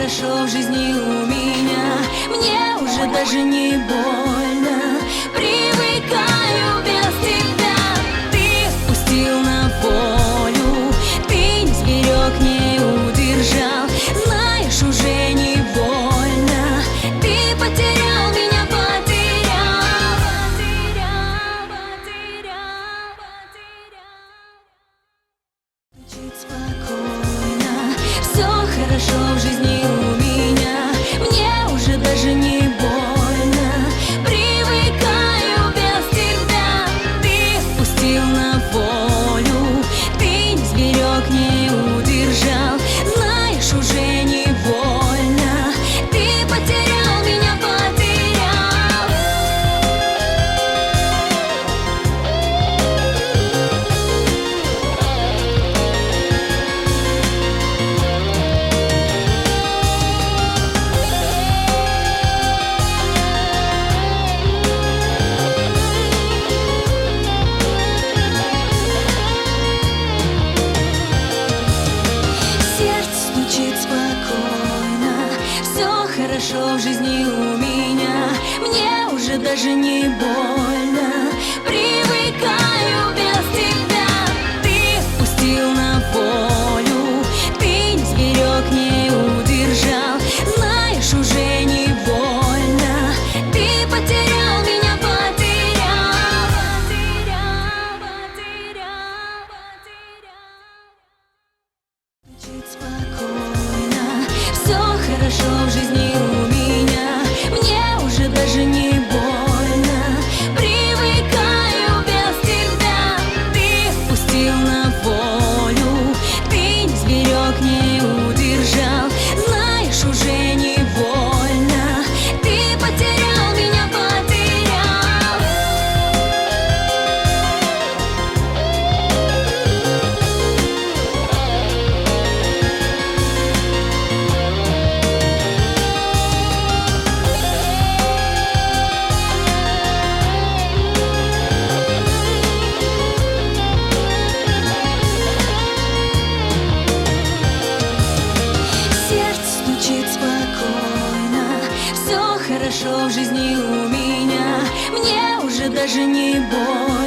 хорошо в жизни у меня. Мне уже даже не больно, привыкаю без тебя. Ты впустил на волю, ты не сберег, не удержал. Знаешь, уже не больно, ты потерял меня, потерял. Жить спокойно, все хорошо в жизни у меня. Мне уже даже не больно, привыкаю без тебя. Ты впустил на волю, ты не сберег, не удержал. Знаешь, уже не больно, ты потерял меня, потерял. Сердце стучит спокойно, все хорошо в жизни у меня. Мне уже даже не больно, привыкаю без тебя. Ты впустил на волю, ты не сберег, не удержал. Знаешь, уже не больно, ты потерял меня, потерял. Жить спокойно, все хорошо в жизни у меня. Мне уже даже не больно, привыкаю без тебя. Ты впустил на волю, ты не сберег, не удержал. Знаешь, уже не больно, ты потерял меня, потерял. Сердце стучит спокойно, все хорошо в жизни у меня. Мне уже даже не больно,